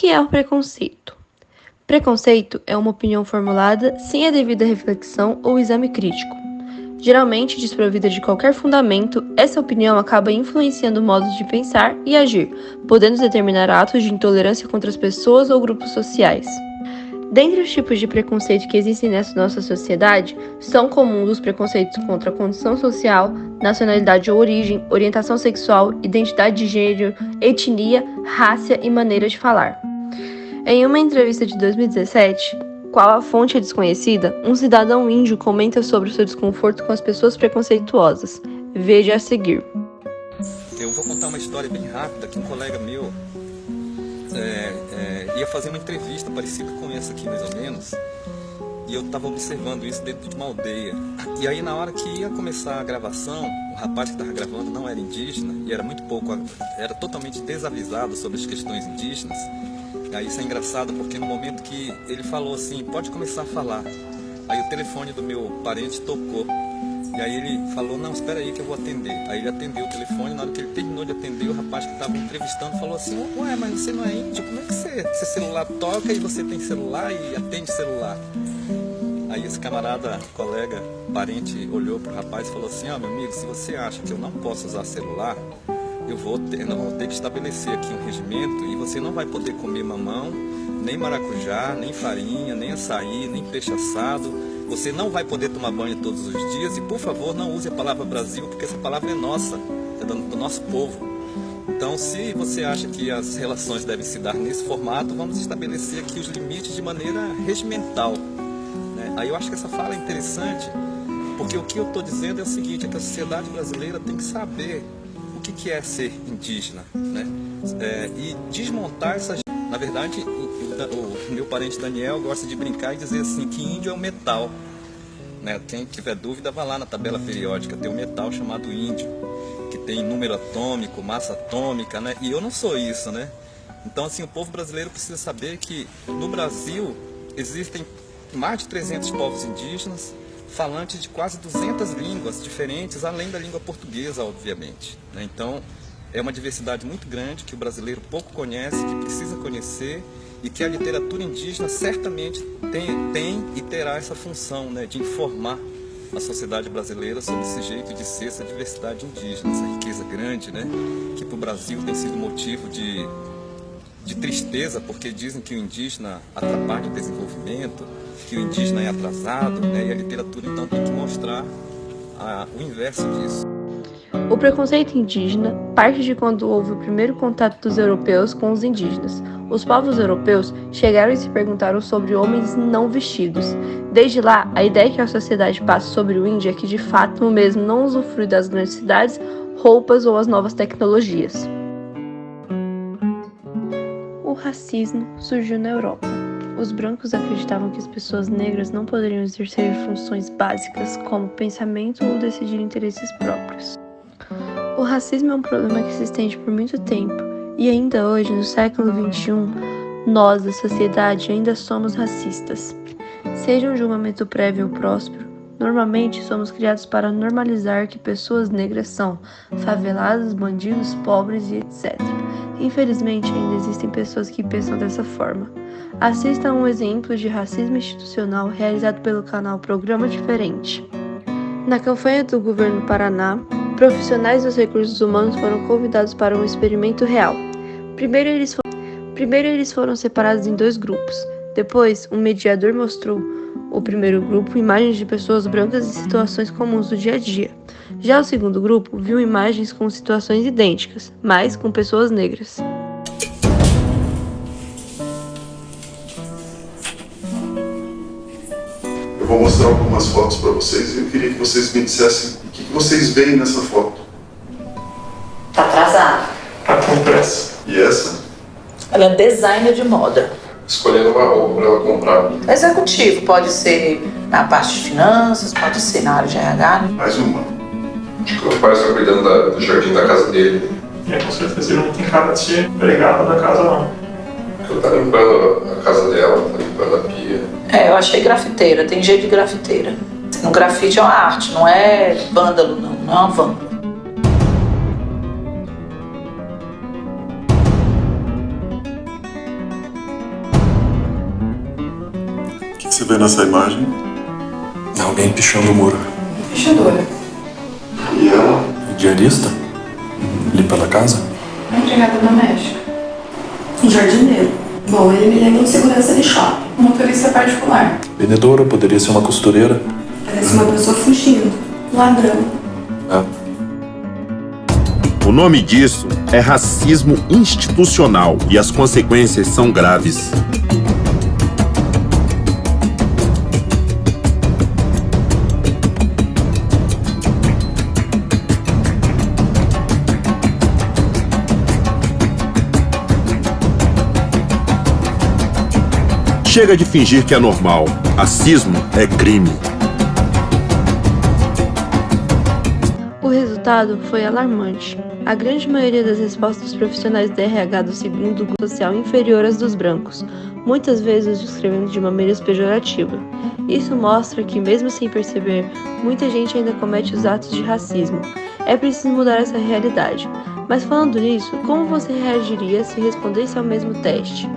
que é o preconceito? Preconceito é uma opinião formulada sem a devida reflexão ou exame crítico. Geralmente desprovida de qualquer fundamento, essa opinião acaba influenciando modos de pensar e agir, podendo determinar atos de intolerância contra as pessoas ou grupos sociais. Dentre os tipos de preconceito que existem nessa nossa sociedade, são comuns os preconceitos contra a condição social, nacionalidade ou origem, orientação sexual, identidade de gênero, etnia, raça e maneira de falar. Em uma entrevista de 2017, qual a fonte é desconhecida, um cidadão índio comenta sobre o seu desconforto com as pessoas preconceituosas. Veja a seguir. Eu vou contar uma história bem rápida que um colega meu ia fazer uma entrevista parecida com essa aqui, mais ou menos, e eu estava observando isso dentro de uma aldeia. E aí, na hora que ia começar a gravação, o rapaz que estava gravando não era indígena e era muito pouco, era totalmente desavisado sobre as questões indígenas. Aí isso é engraçado porque no momento que ele falou assim, pode começar a falar, aí o telefone do meu parente tocou. E aí ele falou, não, espera aí que eu vou atender. Aí ele atendeu o telefone, na hora que ele terminou de atender, o rapaz que estava entrevistando falou assim, ué, mas você não é índio? Como é que seu celular toca e você tem celular e atende celular? Aí esse camarada, colega, parente, olhou pro rapaz e falou assim, meu amigo, se você acha que eu não posso usar celular, nós vamos ter que estabelecer aqui um regimento e você não vai poder comer mamão, nem maracujá, nem farinha, nem açaí, nem peixe assado. Você não vai poder tomar banho todos os dias e, por favor, não use a palavra Brasil, porque essa palavra é nossa, é do nosso povo. Então, se você acha que as relações devem se dar nesse formato, vamos estabelecer aqui os limites de maneira regimental. Né? Aí eu acho que essa fala é interessante, porque o que eu estou dizendo é o seguinte, é que a sociedade brasileira tem que saber o que é ser indígena, né? E desmontar essas... Na verdade, o meu parente Daniel gosta de brincar e dizer assim, que índio é um metal. Né? Quem tiver dúvida, vá lá na tabela periódica, tem um metal chamado índio, que tem número atômico, massa atômica, né? E eu não sou isso, né? Então, assim, o povo brasileiro precisa saber que no Brasil existem mais de 300 povos indígenas, falantes de quase 200 línguas diferentes, além da língua portuguesa, obviamente. Né? Então, é uma diversidade muito grande que o brasileiro pouco conhece, que precisa conhecer e que a literatura indígena certamente tem e terá essa função, né, de informar a sociedade brasileira sobre esse jeito de ser, essa diversidade indígena, essa riqueza grande, né, que para o Brasil tem sido motivo de tristeza, porque dizem que o indígena atrapalha o desenvolvimento, que o indígena é atrasado, né, e a literatura então tem que mostrar o inverso disso. O preconceito indígena parte de quando houve o primeiro contato dos europeus com os indígenas. Os povos europeus chegaram e se perguntaram sobre homens não vestidos. Desde lá, a ideia que a sociedade passa sobre o índio é que de fato o mesmo não usufrui das grandes cidades, roupas ou as novas tecnologias. O racismo surgiu na Europa. Os brancos acreditavam que as pessoas negras não poderiam exercer funções básicas como pensamento ou decidir interesses próprios. O racismo é um problema que se estende por muito tempo, e ainda hoje, no século XXI, nós, da sociedade, ainda somos racistas. Seja um julgamento prévio ou próspero, normalmente somos criados para normalizar que pessoas negras são faveladas, bandidos, pobres e etc. Infelizmente, ainda existem pessoas que pensam dessa forma. Assista a um exemplo de racismo institucional realizado pelo canal Programa Diferente. Na campanha do governo Paraná, profissionais dos recursos humanos foram convidados para um experimento real. Primeiro eles foram separados em 2 grupos. Depois, um mediador mostrou ao primeiro grupo imagens de pessoas brancas em situações comuns do dia a dia. Já o segundo grupo viu imagens com situações idênticas, mas com pessoas negras. Eu vou mostrar algumas fotos para vocês e eu queria que vocês me dissessem o que vocês veem nessa foto. Tá atrasado. Tá com pressa. E essa? Ela é designer de moda. Escolhendo uma roupa para ela comprar. Executivo, pode ser na parte de finanças, pode ser na área de RH. Mais uma. Acho que o pai está cuidando do jardim da casa dele. Com certeza ele não tem cara de ser empregado da casa, não. Ela tá limpando a casa dela, tá limpando a pia. Eu achei grafiteira, tem jeito de grafiteira. No grafite é uma arte, não é vândalo, não é uma vândalo. se vê nessa imagem? Alguém pichando o muro. Pichadora. E ela? Diarista? Limpa a casa? A empregada doméstica. Um jardineiro. Bom, ele me lembra um segurança de shopping. Um motorista particular. Vendedora, poderia ser uma costureira. Parece uma pessoa fugindo. Ladrão. É. O nome disso é racismo institucional e as consequências são graves. Chega de fingir que é normal. Racismo é crime. O resultado foi alarmante. A grande maioria das respostas dos profissionais da RH do segundo grupo social inferior às dos brancos, muitas vezes os descrevendo de maneiras pejorativa. Isso mostra que, mesmo sem perceber, muita gente ainda comete os atos de racismo. É preciso mudar essa realidade. Mas falando nisso, como você reagiria se respondesse ao mesmo teste?